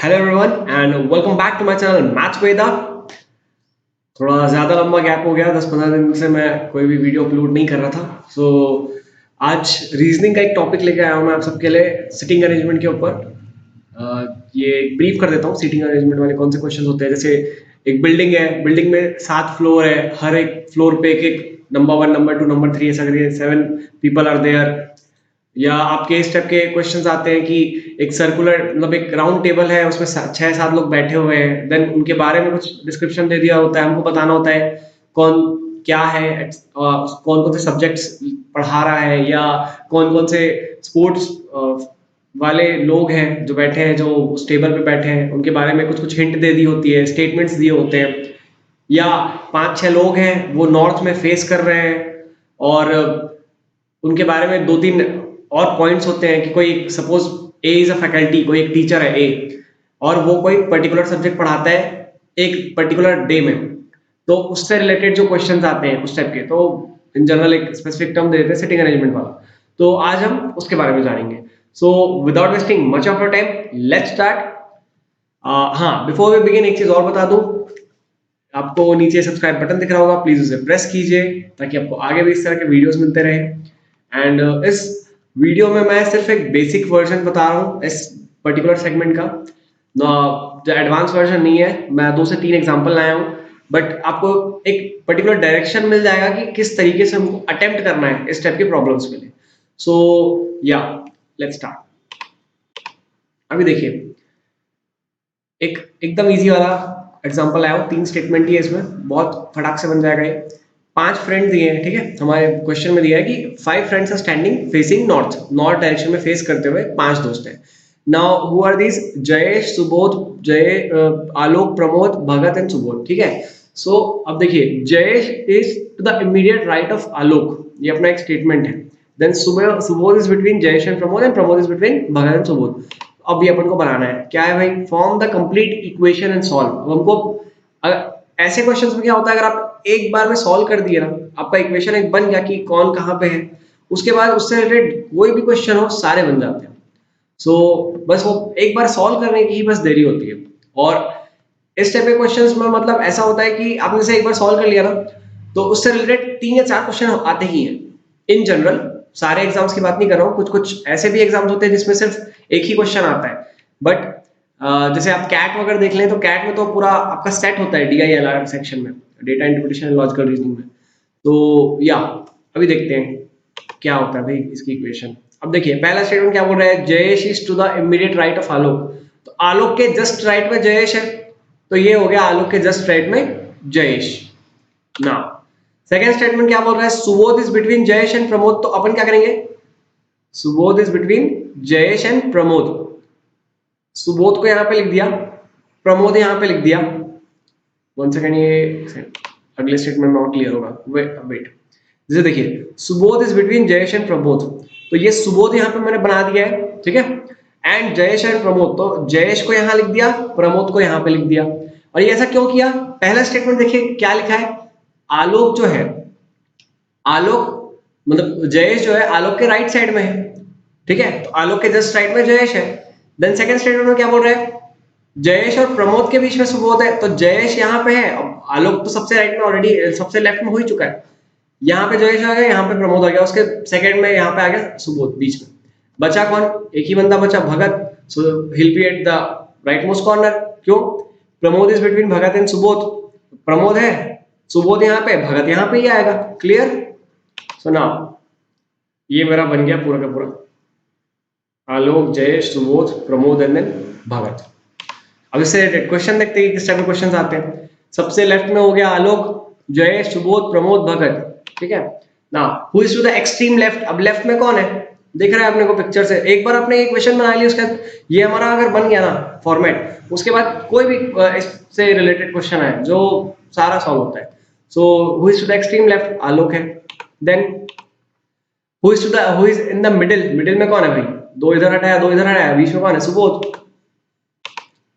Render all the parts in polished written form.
Hello everyone and welcome back to my channel maths Veda. थोड़ा ज़्यादा लंबा गैप हो गया, 10-15 दिन से मैं कोई भी वीडियो अपलोड नहीं कर रहा था। सो आज रीजनिंग का एक टॉपिक लेके आया हूँ मैं आप सबके लिए, सिटिंग अरेंजमेंट के ऊपर। ये ब्रीफ कर देता हूँ सीटिंग अरेंजमेंट वाले कौन से क्वेश्चन होते हैं। जैसे एक बिल्डिंग है, बिल्डिंग में 7 फ्लोर है, हर एक फ्लोर पे एक एक नंबर 1, नंबर 2, नंबर 3 ऐसा करिए 7 पीपल आर देयर। या आपके इस टाइप के क्वेश्चंस आते हैं कि एक सर्कुलर मतलब एक राउंड टेबल है, उसमें 6-7 लोग बैठे हुए हैं, देन उनके बारे में कुछ डिस्क्रिप्शन दे दिया होता है, हमको बताना होता है कौन क्या है, कौन कौन से सब्जेक्ट्स पढ़ा रहा है, या कौन कौन से स्पोर्ट्स वाले लोग हैं जो बैठे हैं, जो उस टेबल पे बैठे हैं, उनके बारे में कुछ कुछ हिंट दे दी होती है, स्टेटमेंट्स दिए होते हैं। या 5-6 लोग हैं वो नॉर्थ में फेस कर रहे हैं, और उनके बारे में 2-3 और पॉइंट्स होते हैं कि कोई suppose A is a faculty, कोई एक टीचर है ए, और वो कोई पर्टिकुलर सब्जेक्ट पढ़ाता है एक पर्टिकुलर डे में, तो उससे रिलेटेड जो क्वेश्चंस आते हैं उस टाइप के, तो इन जनरल एक स्पेसिफिक टर्म दे देते हैं सिटिंग अरेंजमेंट वाला। तो आज हम उसके बारे में जानेंगे। So without wasting much of your time, let's start. हाँ, बिफोर वी बिगिन एक चीज और बता दूं, आपको नीचे सब्सक्राइब बटन दिख रहा होगा, प्लीज उसे प्रेस कीजिए ताकि आपको आगे भी इस तरह के वीडियोस मिलते रहे। एंड इस वीडियो में मैं सिर्फ एक बेसिक वर्जन बता रहा हूँ इस पर्टिकुलर सेगमेंट का, जो एडवांस वर्जन नहीं है। मैं 2 से 3 एग्जांपल लाया हूँ, बट आपको एक पर्टिकुलर डायरेक्शन मिल जाएगा कि किस तरीके से हमको अटेम्प्ट करना है इस टाइप के प्रॉब्लम्स के लिए। सो या लेट्स स्टार्ट। अभी देखिए, एक एकदम इजी वाला एग्जांपल आया हो, 3 स्टेटमेंट ही है इसमें, बहुत फटाक से बन जाएगा ये। 5 फ्रेंड दिए हैं, ठीक है, हमारे क्वेश्चन में दिया है कि 5 friends are standing facing north, north direction में फेस करते हुए 5 दोस्त हैं। Now who are these? Jayesh, Subodh, Alok, Pramod, Bhagat and Subodh, ठीक है। सो अब देखिए, Jayesh is to the immediate right of Alok, ये अपना एक स्टेटमेंट है। Then Subodh is between Jayesh and Pramod, and Pramod is between Bhagat and Subodh. अब ये अपन को बनाना है, क्या है भाई? Form the complete equation and solve. हमको ऐसे क्वेश्चंस में क्या होता है, अगर आप एक बार में सॉल्व कर दिए ना, आपका इक्वेशन एक बन गया कि कौन कहाँ पे है, उसके बाद उससे रिलेटेड कोई भी क्वेश्चन हो सारे बन जाते हैं। सो बस वो एक बार सॉल्व करने की ही बस देरी होती है। और इस टाइप के क्वेश्चंस में मतलब ऐसा होता है कि आपने से एक बार सॉल्व कर लिया ना, तो उससे रिलेटेड 3 या 4 क्वेश्चन आते ही हैं इन जनरल। सारे एग्जाम्स की बात नहीं कर रहा हूँ, कुछ कुछ ऐसे भी एग्जाम्स होते हैं जिसमें सिर्फ एक ही क्वेश्चन आता है। बट जैसे आप कैट वगैरह देख लें, तो कैट में तो पूरा आपका सेट होता है DILR सेक्शन में, data interpretation and logical reasoning में। तो या अभी देखते हैं क्या होता है भाई इसकी इक्वेशन। अब देखिए, पहला स्टेटमेंट क्या बोल रहा है? Jayesh is to the immediate right of Alok. तो आलोक के जस्ट राइट में जयेश है, तो ये हो गया आलोक के जस्ट राइट में जयेश। नाउ सेकेंड स्टेटमेंट क्या बोल रहा है? Subodh is between Jayesh and Pramod. तो अपन क्या करेंगे? Subodh is between Jayesh and Pramod. Subodh को यहां पे लिख दिया, प्रमोद यहां पे लिख दिया। 1 सेकेंड, ये अगले स्टेटमेंट में और क्लियर होगा। वेट, जैसे देखिए, Subodh is between Jayesh and Pramod, तो ये सुबोध यहां पे मैंने बना दिया है, ठीक है। एंड जयेश एंड प्रमोद, तो जयेश को यहां लिख दिया, प्रमोद को यहां पे लिख दिया। और ये ऐसा क्यों किया? पहला स्टेटमेंट देखिए क्या लिखा है, आलोक जो है, आलोक मतलब जयेश जो है आलोक के राइट साइड में है, ठीक है, तो आलोक के जस्ट राइट में जयेश है। देन सेकंड स्टेटमेंट में क्या बोल रहा है? जयेश और प्रमोद के बीच में सुबोध है, तो जयेश यहाँ पे है, अब आलोक तो सबसे राइट में ऑलरेडी, सबसे लेफ्ट में हो ही चुका है। यहाँ पे जयेश आ गया, यहाँ पे प्रमोद आ गया, उसके सेकंड में यहाँ पे आ गया सुबोध बीच में। बचा कौन? एक ही बंदा बचा, Bhagat. So he'll be at the rightmost corner. क्यों? Pramod is between Bhagat and Subodh, Pramod है, सुबोध यहाँ पे, भगत यहाँ पे ही आएगा। क्लियर? सो नाउ ये मेरा बन गया पूरा का पूरा, आलोक, जयेश, सुबोध, प्रमोद एंड देन भगत। अब इससे क्वेश्चन देखते हैं कि किस टाइप के क्वेश्चन आते हैं। सबसे लेफ्ट में हो गया आलोक, जयेश, सुबोध, प्रमोद, भगत, ठीक है ना। Who is to the extreme left? अब लेफ्ट में कौन है? दिख रहा है अपने को पिक्चर से। एक बार आपने ये क्वेश्चन बना लिया, उसका ये हमारा अगर बन गया ना फॉर्मेट, उसके बाद कोई भी इससे रिलेटेड क्वेश्चन है जो सारा सॉल्व होता है। So who is to the extreme left? Alok है। Then who is in the middle? Middle में कौन है भाई? 2 इधर हटाया, 2 इधर हटाया, बीच में कौन है? सुबोध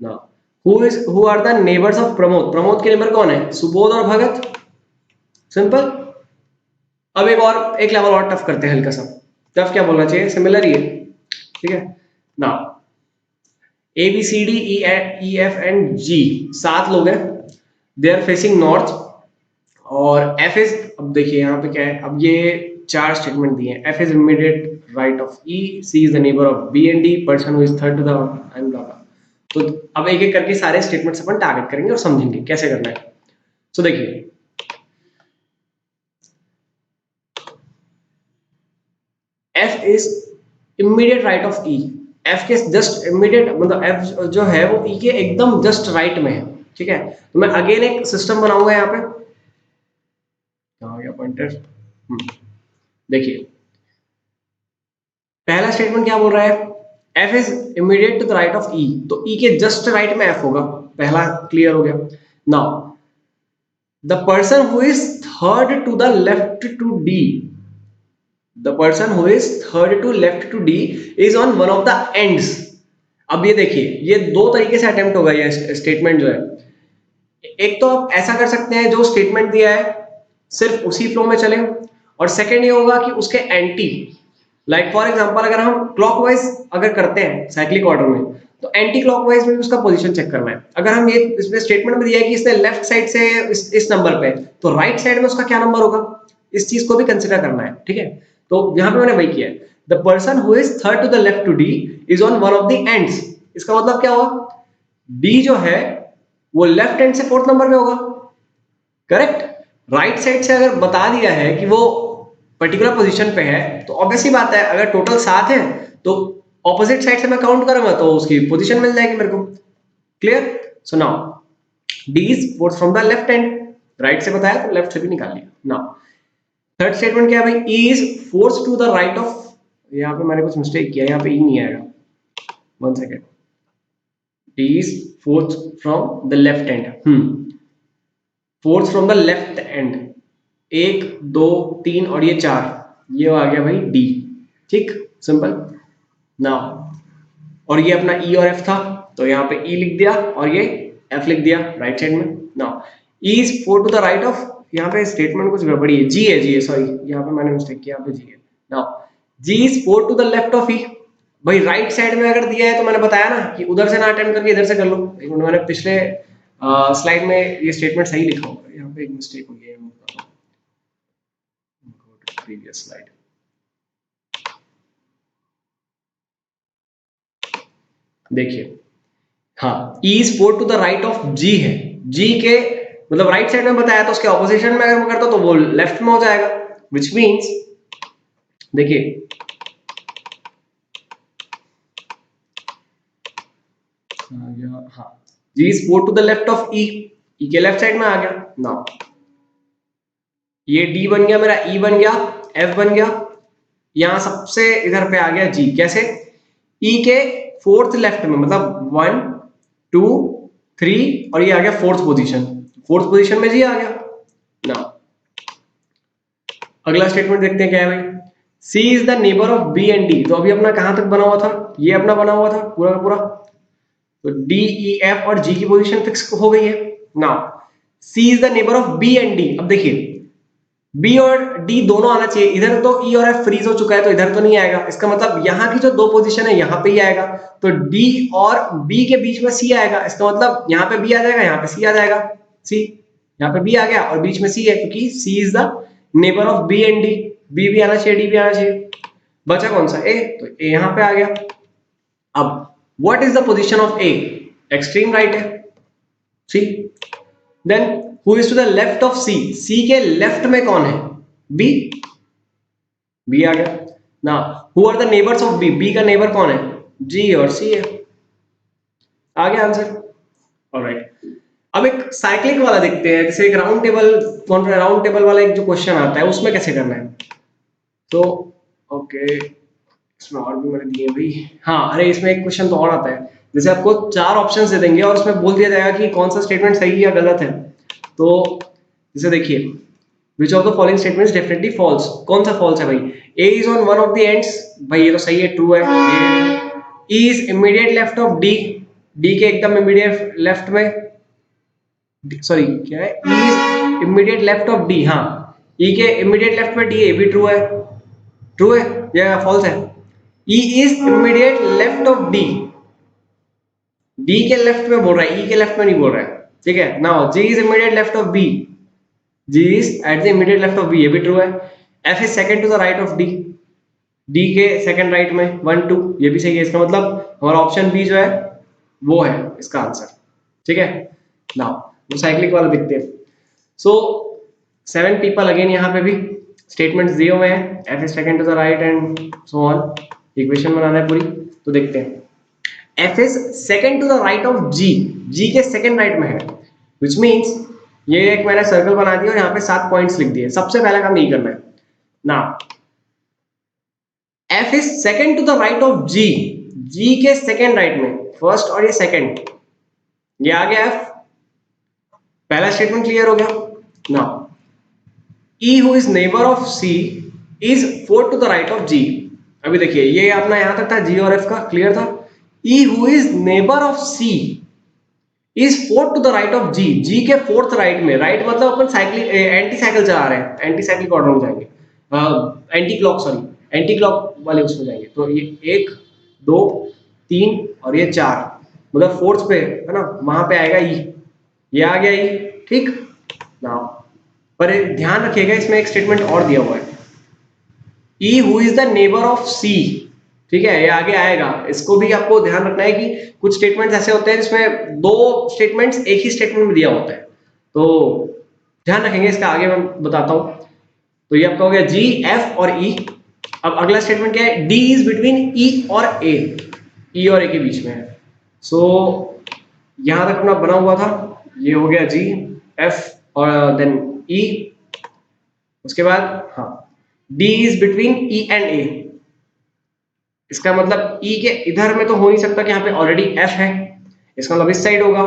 ना। Who are the neighbours of Pramod? Pramod के नेबर कौन है? सुबोध और भगत। सिंपल। अब एक लेवल और टफ करते हैं, हल्का सा टफ क्या बोलना चाहिए, सिमिलर ही है, ठीक है ना। A B C D E F and G, 7 लोग हैं, दे आर फेसिंग नॉर्थ। और एफ इज, अब देखिए यहाँ पे क्या है, अब ये 4 स्टेटमेंट दिए हैं। F is immediate right of E, C is the neighbour of B and D, person who is third to the end blah blah. तो अब एक एक करके सारे स्टेटमेंट्स अपन टारगेट करेंगे और समझेंगे कैसे करना है। सो देखिए, F is immediate right of E. F के जस्ट इमीडिएट मतलब एफ जो है वो ई के एकदम जस्ट राइट में है, ठीक है। तो मैं अगेन एक सिस्टम बनाऊंगा यहाँ पे, कहाँ गया पॉइंटर, देखिए पहला स्टेटमेंट क्या बोल रहा है, F is immediate to the right of E, तो ई के जस्ट राइट में एफ होगा, पहला क्लियर हो गया। Now the person who is third to the left to D, the person who is third to left to D is on one of the ends। अब ये देखिए, ये दो तरीके से अटेम्प्ट होगा ये स्टेटमेंट जो है। एक तो आप ऐसा कर सकते हैं, जो स्टेटमेंट दिया है सिर्फ उसी फ्लो में चले, और सेकंड ये होगा कि उसके एंटी, लाइक फॉर एग्जांपल अगर हम क्लॉकवाइज अगर करते हैं साइक्लिक ऑर्डर में, तो एंटी क्लॉकवाइज में भी उसका पोजीशन चेक करना है। अगर हम ये इसमें स्टेटमेंट में दिया है कि इसने लेफ्ट साइड से इस नंबर पे, तो राइट साइड में उसका क्या नंबर होगा, इस चीज को भी कंसिडर करना है, ठीक है। तो यहां पे मैंने वही किया है, the person who is third to the left to D is on one of the ends. इसका मतलब क्या हुआ, डी जो है वो लेफ्ट हैंड से फोर्थ नंबर पे होगा, करेक्ट। राइट साइड से अगर बता दिया है कि वो पर्टिकुलर पोजीशन पे है, तो ऑब्वियस ही बात है, अगर टोटल 7 है तो ऑपोजिट साइड से मैं काउंट करूंगा तो उसकी पोजीशन मिल जाएगी मेरे को, clear. So now D is fourth from the left hand, right से बताया तो लेफ्ट से भी निकाल लिया। नाउ थर्ड स्टेटमेंट क्या है भाई, E is fourth to the right of, यहाँ पे मैंने कुछ मिस्टेक किया, यहाँ पे ई नहीं आएगा, one second, D is force from the left and, force from the left and, 1 2 3 और ये 4, ये आ गया भाई डी, ठीक, सिंपल। नाउ और ये अपना ई और एफ था, तो यहाँ पे ई लिख दिया और ये एफ लिख दिया राइट साइड में। Now E is four to the right of, यहाँ पे स्टेटमेंट कुछ गड़बड़ी है, जी है सॉरी, यहाँ पे मैंने मिस्टेक किया, यहाँ पे जी है। Now G is four to the left of E, भाई राइट साइड में अगर दिया है तो मैंने बताया ना कि उधर से ना अटेम्प्ट करके इधर से कर लो। मैंने पिछले स्लाइड में ये स्टेटमेंट सही लिखा होगा, यहाँ पे एक मिस्टेक हो गई है, प्रीवियस स्लाइड। देखिए हाँ, E is four to the right of G है, जी के मतलब राइट साइड में बताया, तो उसके ऑपोजिशन में अगर मैं करता तो वो लेफ्ट में हो जाएगा, विच मीन्स देखिए हाँ, G is four to the left of E, E के लेफ्ट साइड में आ गया। नाउ ये डी बन गया मेरा, ई बन गया, एफ बन गया, यहां सबसे इधर पे आ गया जी, कैसे, ई के फोर्थ लेफ्ट में, मतलब 1 2 3 और ये आ गया फोर्थ पोजीशन, फोर्थ पोजीशन में जी आ गया। नाउ अगला स्टेटमेंट देखते हैं क्या है भाई, C is the neighbour of B and D, तो अभी अपना कहां तक बना हुआ था, ये अपना बना हुआ था पूरा का पूरा, तो डी ई एफ और जी की पोजीशन फिक्स हो गई है। Now C is the neighbour of B and D, अब देखिए बी और डी दोनों आना चाहिए, इधर तो ई और एफ फ्रीज हो चुका है तो इधर तो नहीं आएगा, इसका मतलब यहाँ की जो दो पोजीशन है यहाँ पे ही आएगा, तो डी और बी के बीच में सी आएगा, इसका मतलब यहाँ पे बी आ जाएगा, यहाँ पे सी आ जाएगा, सी यहाँ पे बी आ गया और बीच में सी है, क्योंकि C is the neighbour of B and D, B भी आना चाहिए, डी भी आना चाहिए, बचा कौन सा, ए, तो ए यहाँ पे आ गया। अब what is the position of A, extreme right है, C, then who is to the left of C, C के लेफ्ट में कौन है, बी, बी आ गया। Now who are the neighbours of B, B का नेबर कौन है, जी और सी है, आ गया आंसर, ऑलराइट। अब एक साइक्लिक वाला देखते हैं, जैसे एक राउंड टेबल वाला एक जो क्वेश्चन आता है उसमें कैसे करना है, तो ओके इसमें और भी मैंने दिए भाई, हाँ अरे इसमें एक क्वेश्चन तो और आता है, जैसे आपको 4 ऑप्शंस दे देंगे और उसमें बोल दिया जाएगा कि कौन सा स्टेटमेंट सही या गलत है, तो जैसे देखिए which of the following statements definitely false, कौन सा फॉल्स है भाई, A is on one of the ends, भाई ये तो सही है, ट्रू है, E is immediate left of D, D के एकदम इमीडिएट लेफ्ट में, सॉरी क्या है, E is immediate left of D, हाँ ई के इमीडिएट लेफ्ट में डी है, भी ट्रू है या फॉल्स है, E is immediate left of D, D के लेफ्ट में बोल रहा है, ई के लेफ्ट में नहीं बोल रहा है, ठीक है। Now G is immediate left of B, G is at the immediate left of B, ये भी ट्रू है। F is second to the right of D, D के सेकंड राइट में 1 2, ये भी सही है। इसका मतलब हमारा ऑप्शन बी जो है वो है इसका आंसर, ठीक है। नाउ वो साइक्लिक वाला देखते हैं। सो 7 पीपल अगेन यहाँ पे भी स्टेटमेंट्स दिए हुए हैं, F is second to the right end so on, equation बनाना है पूरी। तो देखते हैं, F is second to the right of G, G के सेकंड राइट में है, विच मीन्स ये एक मैंने सर्कल बना दिया और यहाँ पे 7 पॉइंट्स लिख दिए। सबसे पहला काम यही करना है ना, F is second to the right of G, G के सेकंड राइट में, फर्स्ट और ये सेकंड, ये आ गया एफ, पहला स्टेटमेंट क्लियर हो गया। Now E who is neighbour of C is fourth to the right of G. अभी देखिए ये अपना यहां तक था, जी और एफ का क्लियर था। E who is neighbour of C is fourth to the right of G, G के फोर्थ राइट में, राइट मतलब अपन साइकिल एंटी साइकिल चला रहे हैं, एंटी साइकिल ऑर्डर में जाएंगे, anti clock, sorry anti clock वाले उसमें जाएंगे। तो ये 1 2 3 और ये 4, मतलब फोर्थ पे है ना, वहां पे आएगा ई, ये आ गया ई, ठीक ना। पर ध्यान रखिएगा इसमें एक स्टेटमेंट और दिया हुआ है, E who is the neighbour of C, ठीक है, ये आगे आएगा। इसको भी आपको ध्यान रखना है कि कुछ स्टेटमेंट्स ऐसे होते हैं जिसमें 2 स्टेटमेंट्स एक ही स्टेटमेंट में दिया होता है, तो ध्यान रखेंगे इसका, आगे मैं बताता हूं। तो ये आपका हो गया जी एफ और ई। अब अगला स्टेटमेंट क्या है, डी इज बिटवीन ई और ए, ई और ए के बीच में है। सो यहां तक अपना बना हुआ था, ये हो गया जी एफ और देन ई, उसके बाद हाँ D is between E and A, इसका मतलब ई के इधर में तो हो नहीं सकता कि यहाँ पे ऑलरेडी एफ है, इसका मतलब इस साइड होगा।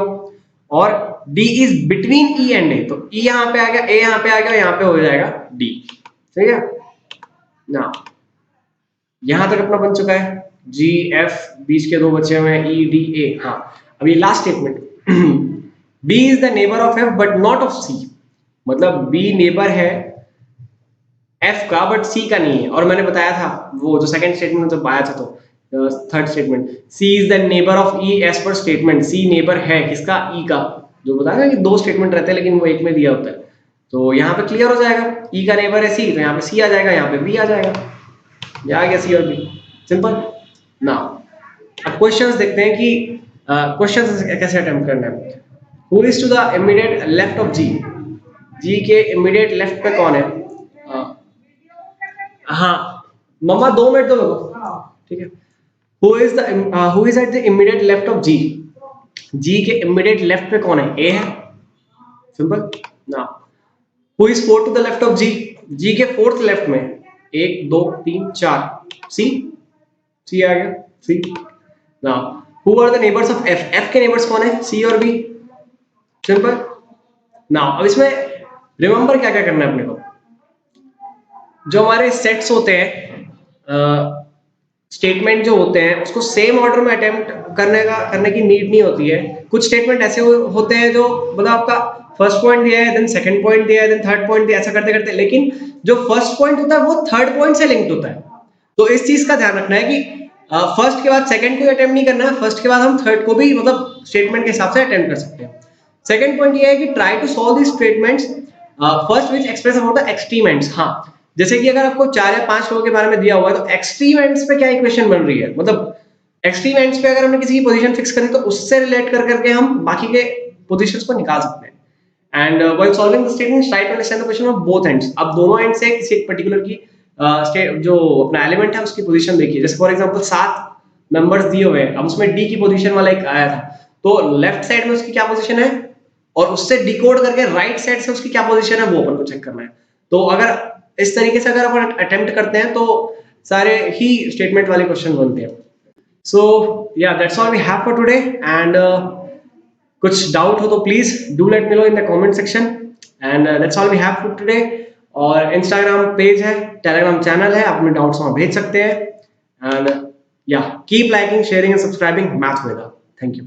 और D is between E and A, तो ई यहाँ पे आ गया, ए यहाँ पे आ गया, यहाँ पे हो जाएगा डी, ठीक है ना। यहां तक अपना बन चुका है, जी एफ बीच के 2 बचे हुए हैं, ई डी ए। हाँ अब ये last statement, B is the neighbour of F but not of C, मतलब बी नेबर है एफ का बट सी का नहीं है। और मैंने बताया था वो जो सेकंड स्टेटमेंट जब आया था, तो third statement, C is the neighbour of E as per statement, C neighbour है किसका, ई का। जो बताया ना कि 2 स्टेटमेंट रहते हैं लेकिन वो एक में दिया होता है, तो यहाँ पे क्लियर हो जाएगा, ई का नेबर है सी, तो यहाँ पे सी आ जाएगा, यहाँ पे बी आ जाएगा, ये आ गया सी और बी, सिंपल ना। अब क्वेश्चंस देखते हैं कि क्वेश्चंस कैसे अटेम्प्ट करना है। Who is to the immediate left of G, G के इमीडिएट लेफ्ट पे कौन है। हाँ मम्मा 2 मिनट दो मेरे को, ठीक है। Who is at the immediate left of G, G के इमीडिएट लेफ्ट पे कौन है, ए है, सिंपल ना। Who is fourth to the left of G, G के फोर्थ लेफ्ट में 1 2 3 4, सी, सी आ गया, सी ना। Who are the neighbours of F, F के नेबर्स कौन है, सी और बी, सिंपल ना। अब इसमें रिमेंबर क्या क्या करना है अपने को, जो हमारे सेट्स होते हैं, स्टेटमेंट जो होते हैं उसको सेम ऑर्डर में अटेम्प्ट करने की नीड नहीं होती है। कुछ स्टेटमेंट ऐसे होते हैं जो मतलब आपका फर्स्ट पॉइंट दिया है, देन सेकंड पॉइंट दिया है, देन थर्ड पॉइंट दिया, ऐसा करते करते, लेकिन जो फर्स्ट पॉइंट होता है वो थर्ड पॉइंट से लिंक्ड होता है। तो इस चीज का ध्यान रखना है कि फर्स्ट के बाद सेकंड को अटेम्प्ट नहीं करना है, फर्स्ट के बाद हम थर्ड को भी मतलब स्टेटमेंट के हिसाब से अटेम्प्ट कर सकते हैं। सेकंड पॉइंट ये है कि try to solve these statements first which express about the extreme ends. हाँ जैसे कि अगर आपको 4 या 5 लोगों के बारे में दिया हुआ है तो एक्सट्रीम एंड्स पे क्या इक्वेशन बन रही है, मतलब एक्सट्रीम एंड्स पे अगर हमने किसी की पोजीशन फिक्स करी तो उससे रिलेट कर करके हम बाकी के पोजीशंस को निकाल सकते हैं। And while solving the statement try to understand the question of both ends. अब दोनों एंड से किसी एक पर्टिकुलर की जो अपना एलिमेंट है उसकी पोजीशन देखिए। जैसे फॉर एग्जांपल 7 मेंबर्स दिए हुए हैं, अब उसमें डी की पोजीशन वाला एक आया था, तो लेफ्ट साइड में उसकी क्या पोजीशन है और उससे डिकोड करके राइट साइड से उसकी क्या पोजीशन है वो अपन को चेक करना है। तो अगर इस तरीके से अगर अपन अटेम्प्ट करते हैं तो सारे ही स्टेटमेंट वाले क्वेश्चन बनते हैं। सो या that's all we have for today and कुछ डाउट हो तो please do let me know in the comment section and that's all we have for today. और इंस्टाग्राम पेज है, टेलीग्राम चैनल है, आप अपने डाउट्स वहां भेज सकते हैं एंड या keep liking sharing and subscribing math Veda. Thank you.